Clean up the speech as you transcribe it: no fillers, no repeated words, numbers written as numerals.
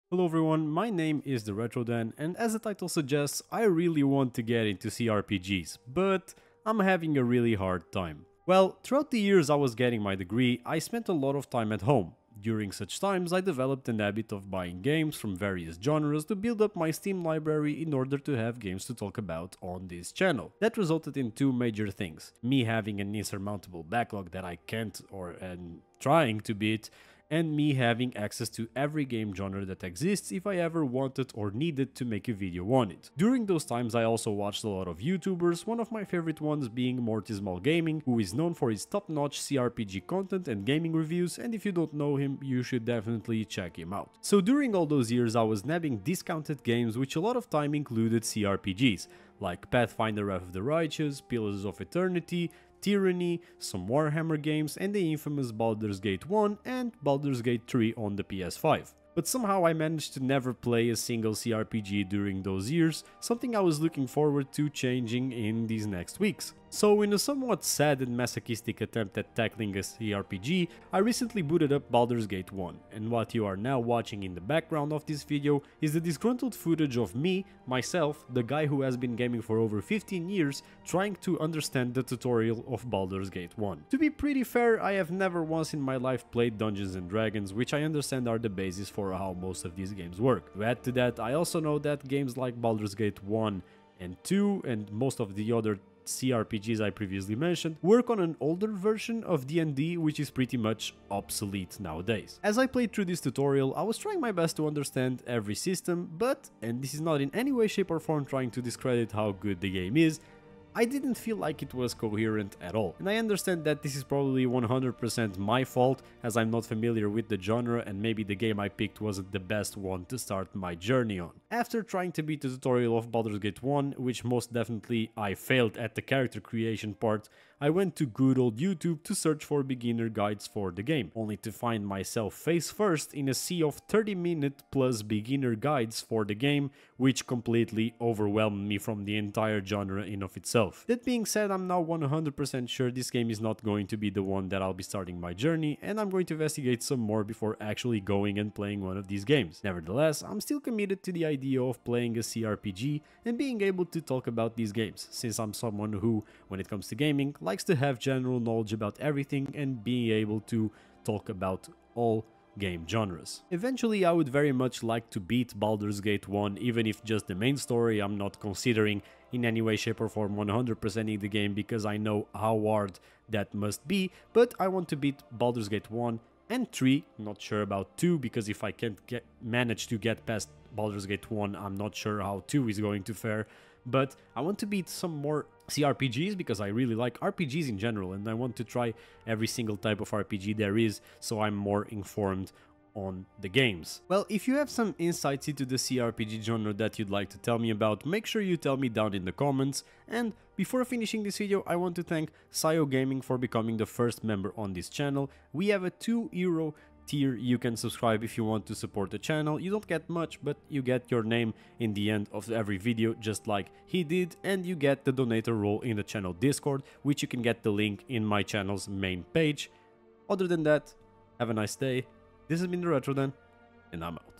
Hello everyone, my name is TheRetroDen, and as the title suggests, I really want to get into CRPGs, but I'm having a really hard time. Well, throughout the years I was getting my degree, I spent a lot of time at home. During such times, I developed an habit of buying games from various genres to build up my Steam library in order to have games to talk about on this channel. That resulted in two major things: me having an insurmountable backlog that I can't or am trying to beat, and me having access to every game genre that exists if I ever wanted or needed to make a video on it. During those times I also watched a lot of YouTubers, one of my favorite ones being Mortismal Gaming, who is known for his top-notch CRPG content and gaming reviews, and if you don't know him, you should definitely check him out. So during all those years I was nabbing discounted games which a lot of time included CRPGs, like Pathfinder Wrath of the Righteous, Pillars of Eternity, Tyranny, some Warhammer games, and the infamous Baldur's Gate 1 and Baldur's Gate 3 on the PS5. But somehow I managed to never play a single CRPG during those years, something I was looking forward to changing in these next weeks. So in a somewhat sad and masochistic attempt at tackling a CRPG, I recently booted up Baldur's Gate 1, and what you are now watching in the background of this video is the disgruntled footage of me, myself, the guy who has been gaming for over 15 years, trying to understand the tutorial of Baldur's Gate 1. To be pretty fair, I have never once in my life played Dungeons and Dragons, which I understand are the basis for how most of these games work. To add to that, I also know that games like Baldur's Gate 1 and 2 and most of the other CRPGs I previously mentioned work on an older version of D&D which is pretty much obsolete nowadays. As I played through this tutorial, I was trying my best to understand every system, but, and this is not in any way, shape or form trying to discredit how good the game is, I didn't feel like it was coherent at all. And I understand that this is probably 100% my fault, as I'm not familiar with the genre and maybe the game I picked wasn't the best one to start my journey on. After trying to beat the tutorial of Baldur's Gate 1, which most definitely I failed at the character creation part, I went to good old YouTube to search for beginner guides for the game, only to find myself face first in a sea of 30-minute plus beginner guides for the game, which completely overwhelmed me from the entire genre in of itself. That being said, I'm now 100% sure this game is not going to be the one that I'll be starting my journey, and I'm going to investigate some more before actually going and playing one of these games. Nevertheless, I'm still committed to the idea of playing a CRPG and being able to talk about these games, since I'm someone who, when it comes to gaming, likes to have general knowledge about everything and being able to talk about all game genres. Eventually, I would very much like to beat Baldur's Gate 1, even if just the main story I'm not considering in any way, shape or form 100%ing the game, because I know how hard that must be, but I want to beat Baldur's Gate 1 and 3, not sure about 2, because if I can't manage to get past Baldur's Gate 1, I'm not sure how 2 is going to fare, but I want to beat some more CRPGs because I really like RPGs in general, and I want to try every single type of RPG there is, so I'm more informed on the games. Well, if you have some insights into the CRPG genre that you'd like to tell me about, make sure you tell me down in the comments. And before finishing this video, I want to thank Sayo Gaming for becoming the first member on this channel. We have a €2 tier you can subscribe if you want to support the channel. You don't get much, but you get your name in the end of every video, just like he did, and you get the donator role in the channel Discord, which you can get the link in my channel's main page. Other than that, have a nice day. This has been TheRetroDen, and I'm out.